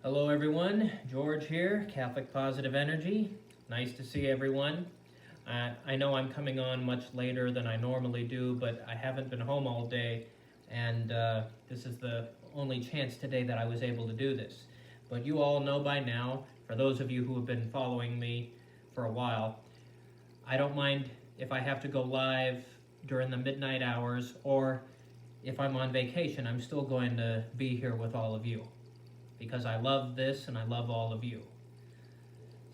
Hello everyone, George here, Catholic Positive Energy. Nice to see everyone. I know I'm coming on much later than I normally do, but I haven't been home all day, and this is the only chance today that I was able to do this. But you all know by now, for those of you who have been following me for a while, I don't mind if I have to go live during the midnight hours, or if I'm on vacation, I'm still going to be here with all of you, because I love this and I love all of you.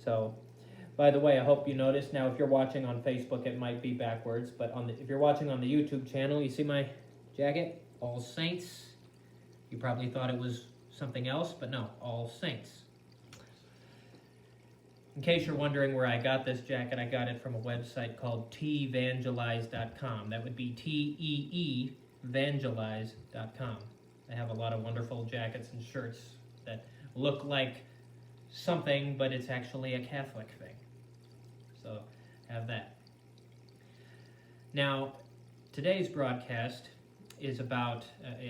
So, by the way, I hope you noticed. Now, if you're watching on Facebook, it might be backwards, but if you're watching on the YouTube channel, you see my jacket? All Saints. You probably thought it was something else, but no, All Saints. In case you're wondering where I got this jacket, I got it from a website called teevangelize.com. That would be teevangelize.com. They have a lot of wonderful jackets and shirts that look like something, but it's actually a Catholic thing. So, have that. Now, today's broadcast is about,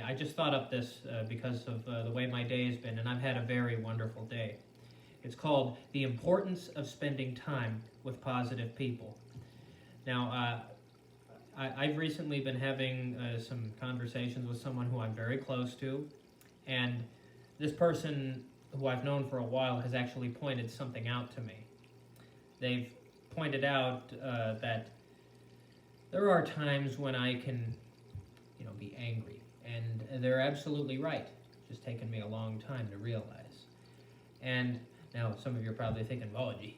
I just thought up this because of the way my day has been, and I've had a very wonderful day. It's called The Importance of Spending Time with Positive People. Now, I've recently been having some conversations with someone who I'm very close to, and this person who I've known for a while has actually pointed something out to me. They've pointed out that there are times when I can, be angry, and they're absolutely right. It's just taken me a long time to realize. And now some of you are probably thinking, oh, gee,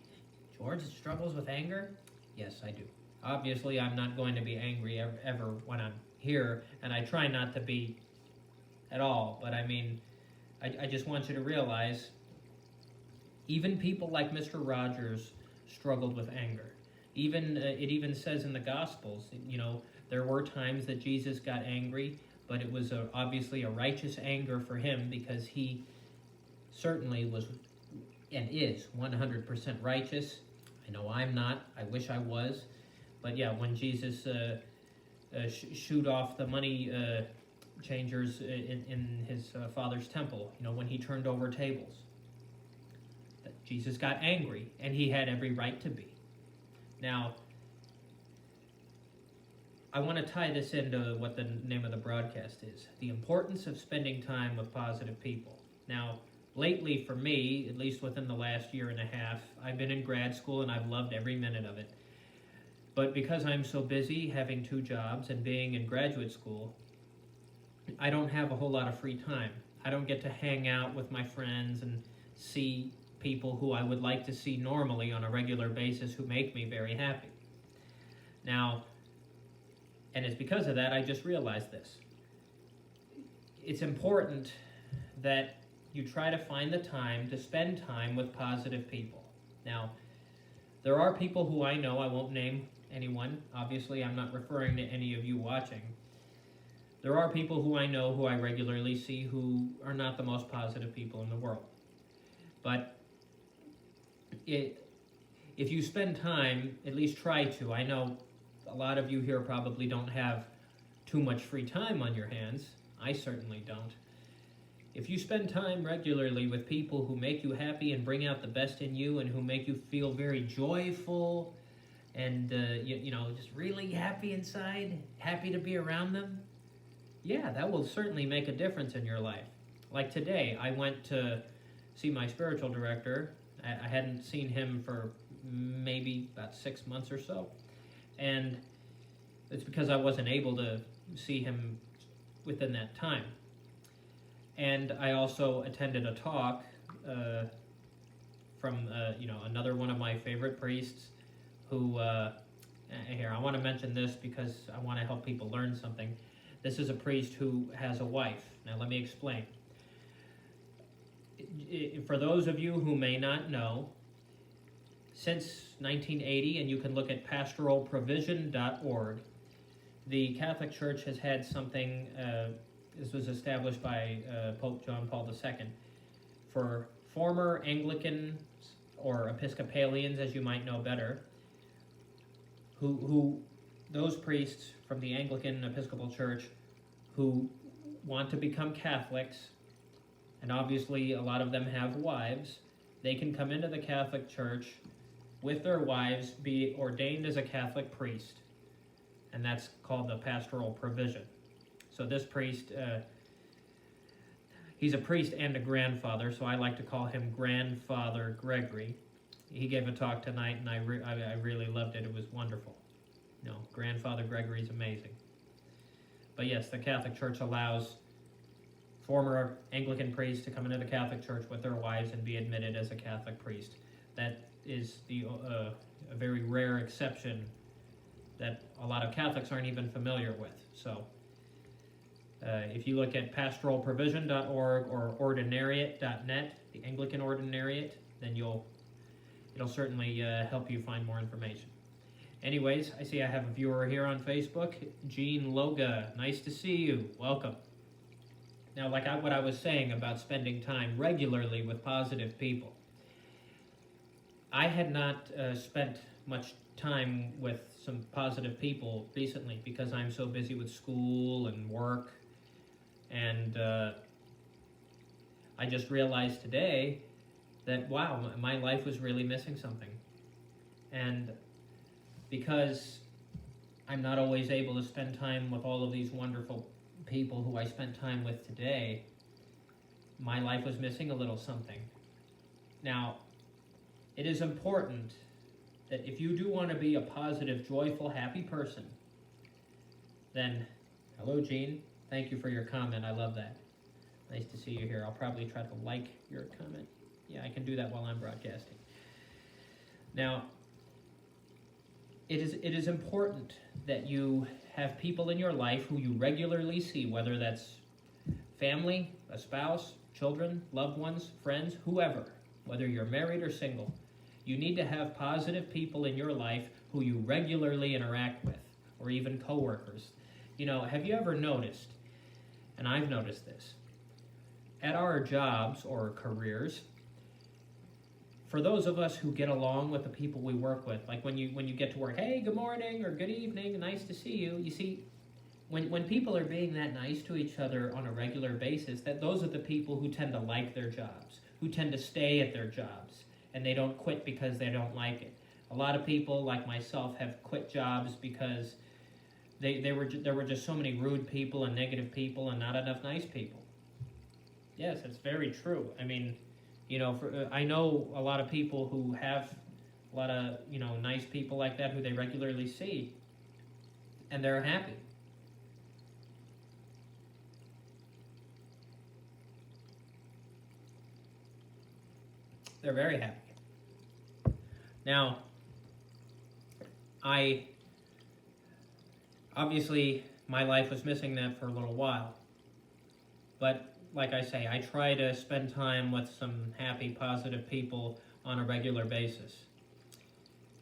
George struggles with anger? Yes, I do. Obviously, I'm not going to be angry ever when I'm here, and I try not to be at all, but I mean, I just want you to realize, even people like Mr. Rogers struggled with anger. It even says in the Gospels, there were times that Jesus got angry, but it was obviously a righteous anger for him, because he certainly was and is 100% righteous. I know I'm not. I wish I was. But yeah, when Jesus shoot off the money changers in his father's temple, when he turned over tables, Jesus got angry, and he had every right to be. Now, I want to tie this into what the name of the broadcast is: the importance of spending time with positive people. Now, lately for me, at least within the last year and a half, I've been in grad school and I've loved every minute of it. But because I'm so busy having 2 jobs and being in graduate school, I don't have a whole lot of free time. I don't get to hang out with my friends and see people who I would like to see normally on a regular basis, who make me very happy. Now, and it's because of that I just realized this. It's important that you try to find the time to spend time with positive people. Now, there are people who I know, I won't name anyone, obviously I'm not referring to any of you watching. There are people who I know, who I regularly see, who are not the most positive people in the world. But if you spend time, at least try to. I know a lot of you here probably don't have too much free time on your hands. I certainly don't. If you spend time regularly with people who make you happy and bring out the best in you, and who make you feel very joyful and just really happy inside, happy to be around them, yeah, that will certainly make a difference in your life. Like today, I went to see my spiritual director. I hadn't seen him for maybe about 6 months or so, and it's because I wasn't able to see him within that time. And I also attended a talk from another one of my favorite priests, who here, I want to mention this because I want to help people learn something. This is a priest who has a wife. Now let me explain. For those of you who may not know, since 1980, and you can look at pastoralprovision.org, the Catholic Church has had something, this was established by Pope John Paul II, for former Anglicans, or Episcopalians as you might know better, who those priests from the Anglican Episcopal Church who want to become Catholics, and obviously a lot of them have wives, they can come into the Catholic Church with their wives, be ordained as a Catholic priest, and that's called the Pastoral Provision. So this priest, he's a priest and a grandfather, so I like to call him Grandfather Gregory. He gave a talk tonight, and I really loved it. It was wonderful. No, Grandfather Gregory's amazing. But yes, the Catholic Church allows former Anglican priests to come into the Catholic Church with their wives and be admitted as a Catholic priest. That is a very rare exception that a lot of Catholics aren't even familiar with. So if you look at pastoralprovision.org or ordinariate.net, the Anglican Ordinariate, then it'll certainly help you find more information. Anyways, I see I have a viewer here on Facebook, Jean Loga. Nice to see you. Welcome. Now, what I was saying about spending time regularly with positive people, I had not spent much time with some positive people recently because I'm so busy with school and work, and I just realized today that, wow, my life was really missing something. And because I'm not always able to spend time with all of these wonderful people who I spent time with today, my life was missing a little something. Now, it is important that if you do want to be a positive, joyful, happy person, then, hello, Jean. Thank you for your comment. I love that. Nice to see you here. I'll probably try to like your comment. Yeah, I can do that while I'm broadcasting. Now, it is important that you have people in your life who you regularly see, whether that's family, a spouse, children, loved ones, friends, whoever, whether you're married or single. You need to have positive people in your life who you regularly interact with, or even coworkers. You know, have you ever noticed, and I've noticed this, at our jobs or careers, for those of us who get along with the people we work with, like when you get to work, hey, good morning, or good evening, nice to see you. You see, when people are being that nice to each other on a regular basis, that those are the people who tend to like their jobs, who tend to stay at their jobs, and they don't quit because they don't like it. A lot of people, like myself, have quit jobs because there were just so many rude people and negative people and not enough nice people. Yes, it's very true. I mean, you know, I know a lot of people who have a lot of, nice people like that who they regularly see, and they're happy. They're very happy. Now, obviously, my life was missing that for a little while, but like I say, I try to spend time with some happy, positive people on a regular basis.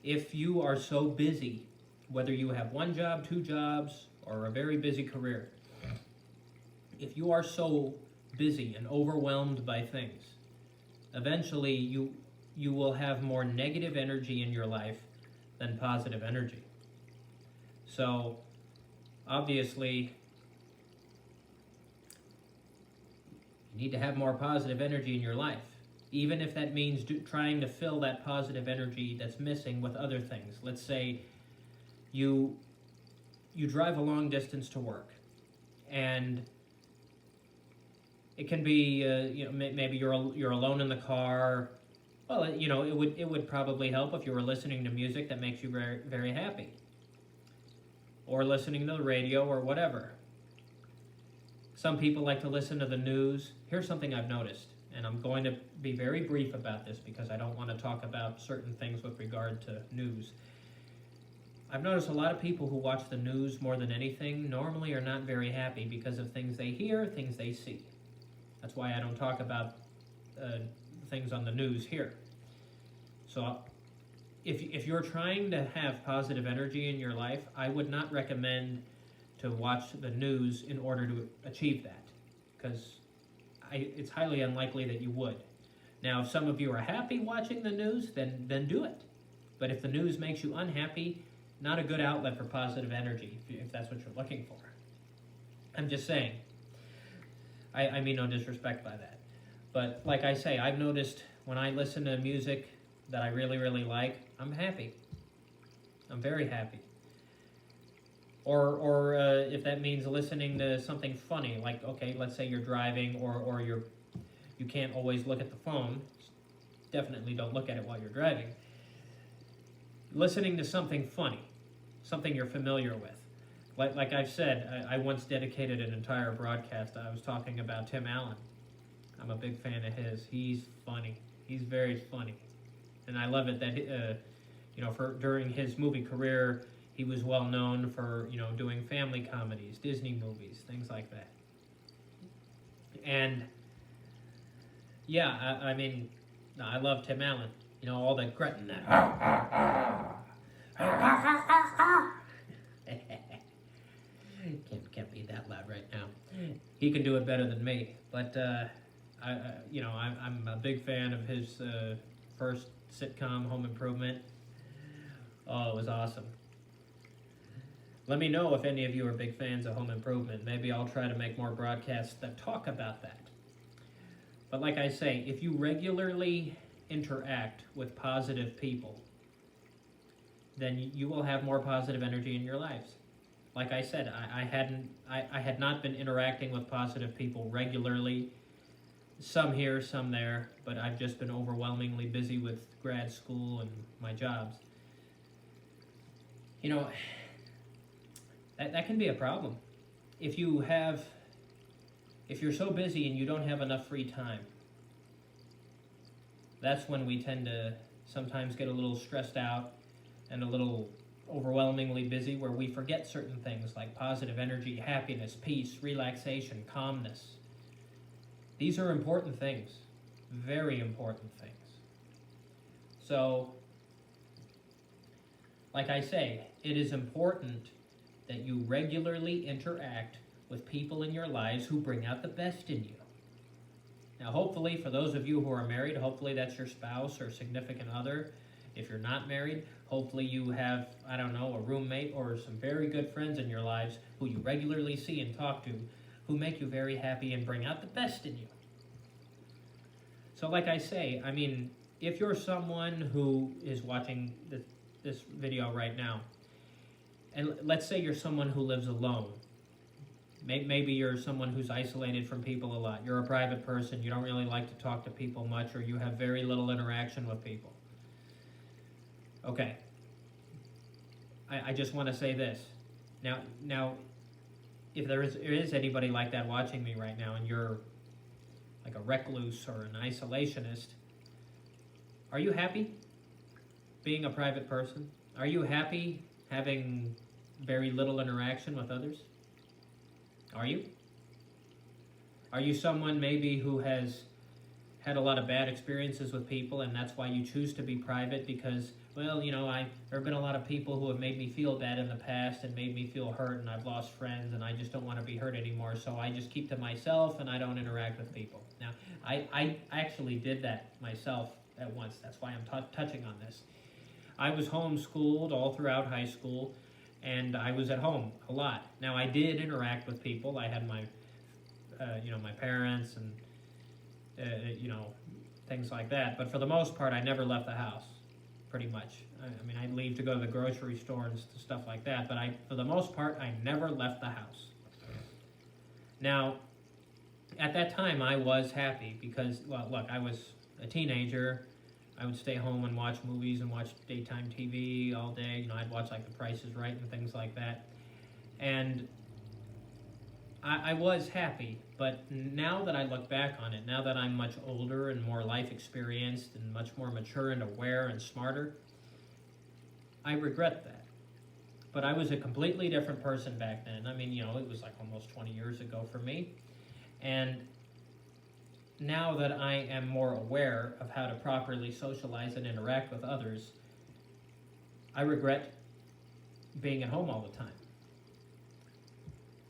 If you are so busy, whether you have one job, two jobs, or a very busy career, if you are so busy and overwhelmed by things, eventually you will have more negative energy in your life than positive energy. So, obviously, you need to have more positive energy in your life, even if that means trying to fill that positive energy that's missing with other things. Let's say you drive a long distance to work, and it can be maybe you're alone in the car. Well, it would probably help if you were listening to music that makes you very, very happy, or listening to the radio or whatever. Some people like to listen to the news. Here's something I've noticed, and I'm going to be very brief about this because I don't want to talk about certain things with regard to news. I've noticed a lot of people who watch the news more than anything normally are not very happy because of things they hear, things they see. That's why I don't talk about things on the news here. So if you're trying to have positive energy in your life, I would not recommend to watch the news in order to achieve that, because it's highly unlikely that you would. Now, if some of you are happy watching the news, then do it. But if the news makes you unhappy, not a good outlet for positive energy, if that's what you're looking for. I'm just saying. I mean no disrespect by that. But like I say, I've noticed when I listen to music that I really, really like, I'm happy. I'm very happy. Or if that means listening to something funny, like, okay, let's say you're driving or you can't always look at the phone. Definitely don't look at it while you're driving. Listening to something funny, something you're familiar with. Like I've said, I once dedicated an entire broadcast. I was talking about Tim Allen. I'm a big fan of his. He's funny. He's very funny. And I love it that, during his movie career, he was well known for, doing family comedies, Disney movies, things like that. And, yeah, I love Tim Allen. All that grunting. Can't be that loud right now. He can do it better than me. But, I'm a big fan of his first sitcom, Home Improvement. Oh, it was awesome. Let me know if any of you are big fans of Home Improvement. Maybe I'll try to make more broadcasts that talk about that. But like I say, if you regularly interact with positive people, then you will have more positive energy in your lives. Like I said, I had not been interacting with positive people regularly, some here, some there, but I've just been overwhelmingly busy with grad school and my jobs. That can be a problem. If you're so busy and you don't have enough free time, that's when we tend to sometimes get a little stressed out and a little overwhelmingly busy, where we forget certain things like positive energy, happiness, peace, relaxation, calmness. These are important things, very important things. So, like I say, it is important that you regularly interact with people in your lives who bring out the best in you. Now, hopefully, for those of you who are married, hopefully that's your spouse or significant other. If you're not married, hopefully you have, a roommate or some very good friends in your lives who you regularly see and talk to, who make you very happy and bring out the best in you. So like I say, if you're someone who is watching this video right now, and let's say you're someone who lives alone. Maybe you're someone who's isolated from people a lot. You're a private person. You don't really like to talk to people much, or you have very little interaction with people. Okay. I just want to say this. Now, if there is anybody like that watching me right now, and you're like a recluse or an isolationist, are you happy being a private person? Are you happy having very little interaction with others? Are you? Are you someone maybe who has had a lot of bad experiences with people, and that's why you choose to be private? Because, well, there have been a lot of people who have made me feel bad in the past and made me feel hurt, and I've lost friends, and I just don't want to be hurt anymore, so I just keep to myself and I don't interact with people. Now, I actually did that myself at once. That's why I'm touching on this. I was homeschooled all throughout high school, and I was at home a lot. Now, I did interact with people. I had my parents and, things like that. But for the most part, I never left the house, pretty much. I'd leave to go to the grocery store and stuff like that. But for the most part, I never left the house. Now, at that time, I was happy because, well, look, I was a teenager. I would stay home and watch movies and watch daytime TV all day. I'd watch like The Price is Right and things like that. And I was happy, but now that I look back on it, now that I'm much older and more life experienced and much more mature and aware and smarter, I regret that. But I was a completely different person back then. It was like almost 20 years ago for me. And now that I am more aware of how to properly socialize and interact with others, I regret being at home all the time.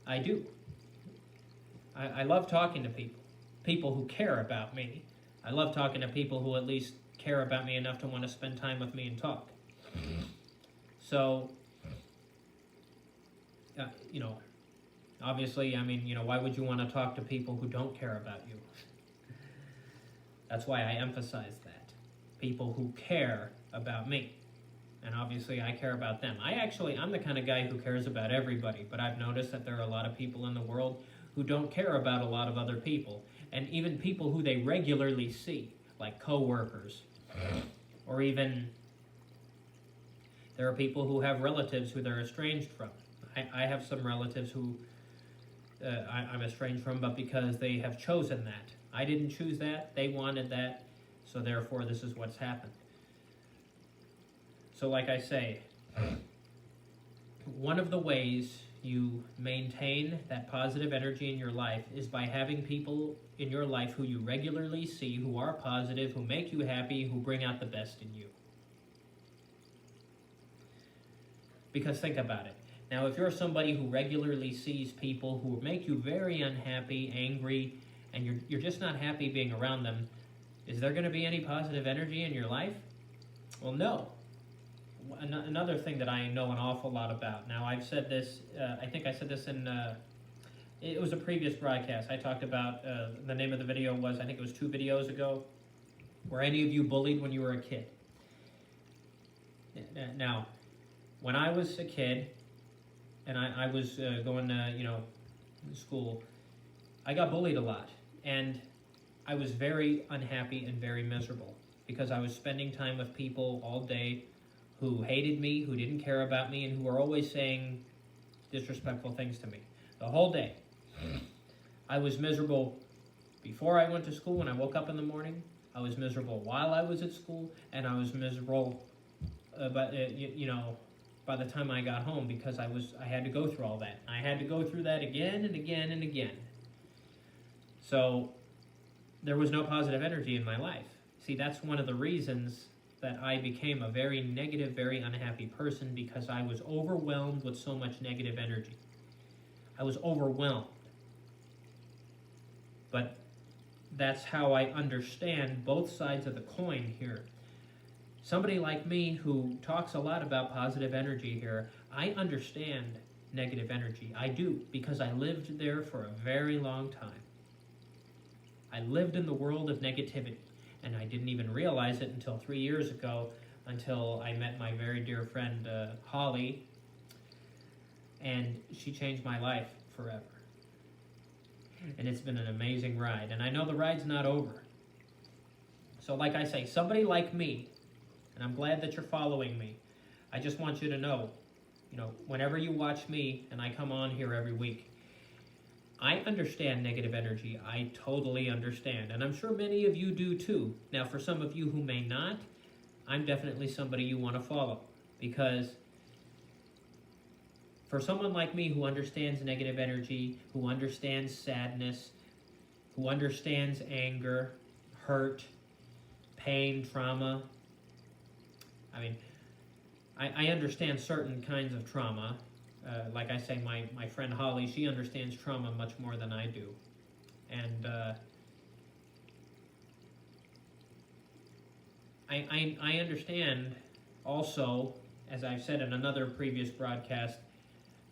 I do. I love talking to people who care about me. I love talking to people who at least care about me enough to want to spend time with me and talk. So, obviously, why would you want to talk to people who don't care about you? That's why I emphasize that. People who care about me. And obviously I care about them. I'm the kind of guy who cares about everybody, but I've noticed that there are a lot of people in the world who don't care about a lot of other people. And even people who they regularly see, like coworkers, or even there are people who have relatives who they're estranged from. I have some relatives who I'm estranged from, but because they have chosen that. I didn't choose that, they wanted that, so therefore this is what's happened. So like I say, one of the ways you maintain that positive energy in your life is by having people in your life who you regularly see, who are positive, who make you happy, who bring out the best in you. Because think about it. Now, if you're somebody who regularly sees people who make you very unhappy, angry, and you're just not happy being around them, is there going to be any positive energy in your life? Well, no. Another thing that I know an awful lot about. Now, I've said this, I think I said this in, it was a previous broadcast. I talked about, the name of the video was, I think it was 2 videos ago, were any of you bullied when you were a kid? Now, when I was a kid, and I was going to, school, I got bullied a lot. And I was very unhappy and very miserable because I was spending time with people all day who hated me, who didn't care about me, and who were always saying disrespectful things to me the whole day. I was miserable before I went to school when I woke up in the morning. I was miserable while I was at school, and I was miserable, by the time I got home because I had to go through all that. I had to go through that again and again and again. So there was no positive energy in my life. See, that's one of the reasons that I became a very negative, very unhappy person, because I was overwhelmed with so much negative energy. I was overwhelmed. But that's how I understand both sides of the coin here. Somebody like me who talks a lot about positive energy here, I understand negative energy. I do, because I lived there for a very long time. I lived in the world of negativity. And I didn't even realize it until 3 years ago, until I met my very dear friend, Holly, and she changed my life forever. And it's been an amazing ride, and I know the ride's not over. So like I say, somebody like me, and I'm glad that you're following me, I just want you to know, whenever you watch me, and I come on here every week, I understand negative energy. I totally understand. And I'm sure many of you do too. Now, for some of you who may not, I'm definitely somebody you want to follow. Because for someone like me who understands negative energy, who understands sadness, who understands anger, hurt, pain, trauma, I understand certain kinds of trauma. Like I say, my friend Holly, she understands trauma much more than I do. And I understand also, as I've said in another previous broadcast,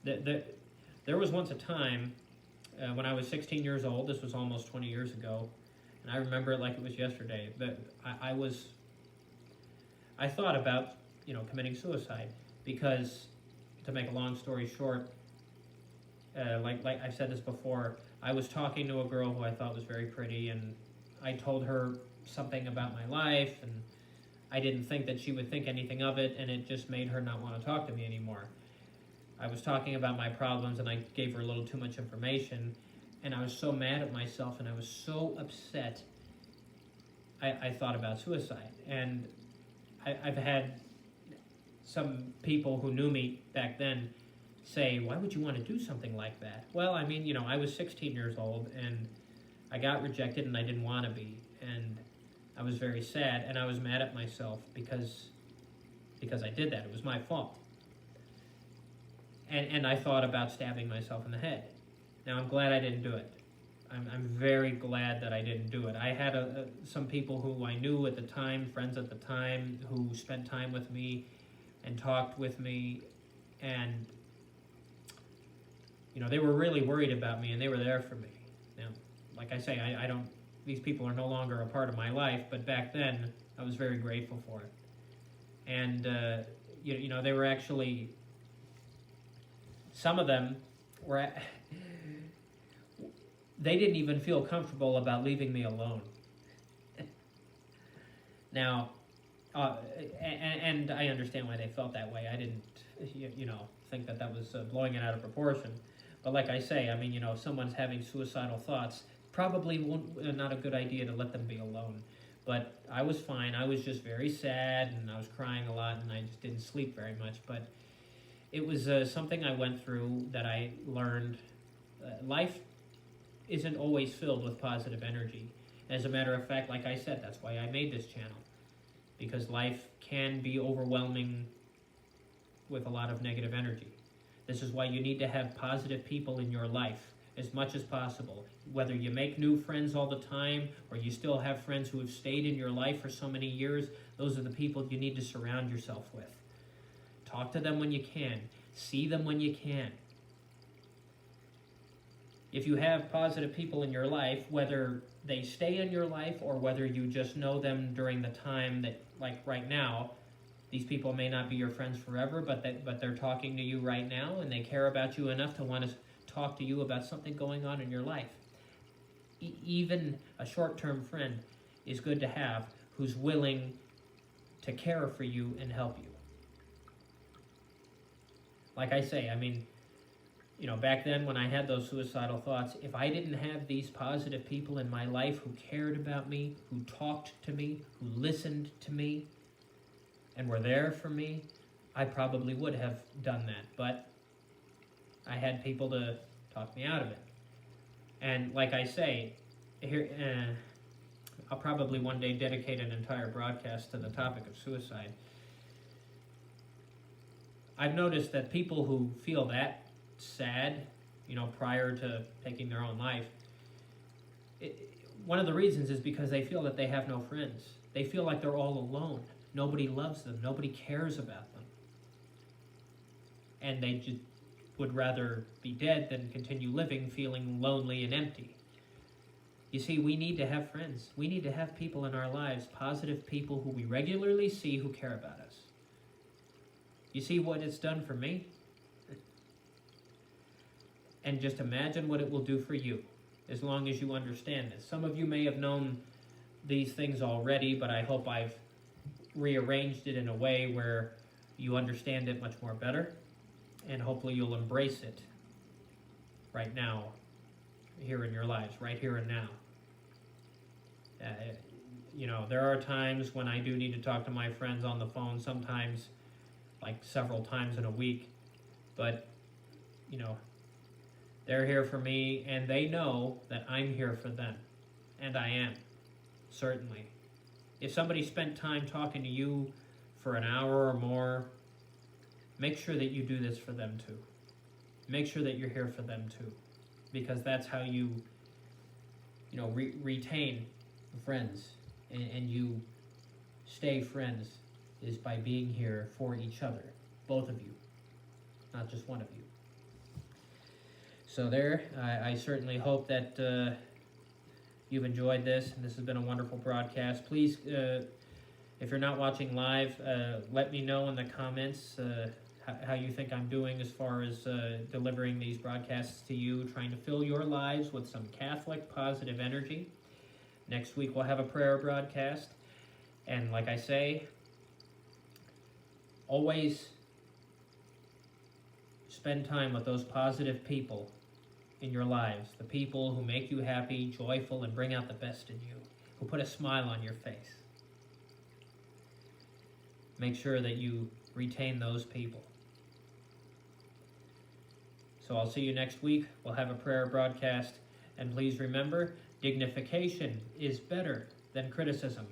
that there was once a time when I was 16 years old, this was almost 20 years ago, and I remember it like it was yesterday, that I thought about, committing suicide, because, to make a long story short, like I've said this before, I was talking to a girl who I thought was very pretty, and I told her something about my life, and I didn't think that she would think anything of it, and it just made her not want to talk to me anymore. I was talking about my problems, and I gave her a little too much information, and I was so mad at myself, and I was so upset, I thought about suicide. And I've had some people who knew me back then say, why would you want to do something like that? Well, I was 16 years old, and I got rejected, and I didn't want to be, and I was very sad, and I was mad at myself because I did that. It was my fault. And I thought about stabbing myself in the head. Now, I'm glad I didn't do it. I'm very glad that I didn't do it. I had some people who I knew at the time, friends at the time, who spent time with me and talked with me, and they were really worried about me, and they were there for me. Now, like I say, I don't these people are no longer a part of my life, but back then I was very grateful for it. And they were actually, some of them were, they didn't even feel comfortable about leaving me alone. Now, and I understand why they felt that way. I didn't, think that was blowing it out of proportion. But like I say, I mean, if someone's having suicidal thoughts, probably not a good idea to let them be alone. But I was fine. I was just very sad, and I was crying a lot, and I just didn't sleep very much. But it was something I went through that I learned. Life isn't always filled with positive energy. As a matter of fact, like I said, that's why I made this channel. Because life can be overwhelming with a lot of negative energy. This is why you need to have positive people in your life as much as possible. Whether you make new friends all the time, or you still have friends who have stayed in your life for so many years, those are the people you need to surround yourself with. Talk to them when you can. See them when you can. If you have positive people in your life, whether they stay in your life or whether you just know them during the time that, like right now, these people may not be your friends forever, but they're talking to you right now, and they care about you enough to want to talk to you about something going on in your life. Even a short-term friend is good to have who's willing to care for you and help you. Like I say, I mean, back then when I had those suicidal thoughts, if I didn't have these positive people in my life who cared about me, who talked to me, who listened to me, and were there for me, I probably would have done that. But I had people to talk me out of it. And like I say, here, I'll probably one day dedicate an entire broadcast to the topic of suicide. I've noticed that people who feel that sad, prior to taking their own life, one of the reasons is because they feel that they have no friends. They feel like they're all alone. Nobody loves them. Nobody cares about them. And they just would rather be dead than continue living feeling lonely and empty. You see, we need to have friends. We need to have people in our lives, positive people who we regularly see who care about us. You see what it's done for me? And just imagine what it will do for you, as long as you understand this. Some of you may have known these things already, but I hope I've rearranged it in a way where you understand it much more better, and hopefully you'll embrace it right now, here in your lives, right here and now. There are times when I do need to talk to my friends on the phone, sometimes like several times in a week, but they're here for me, and they know that I'm here for them, and I am, certainly. If somebody spent time talking to you for an hour or more, make sure that you do this for them too. Make sure that you're here for them too, because that's how you, retain friends, and you stay friends, is by being here for each other, both of you, not just one of you. So there, I certainly hope that you've enjoyed this, and this has been a wonderful broadcast. Please, if you're not watching live, let me know in the comments how you think I'm doing as far as delivering these broadcasts to you, trying to fill your lives with some Catholic positive energy. Next week we'll have a prayer broadcast, and like I say, always spend time with those positive people in your lives, the people who make you happy, joyful, and bring out the best in you, who put a smile on your face. Make sure that you retain those people. So I'll see you next week. We'll have a prayer broadcast, and please remember, dignification is better than criticism.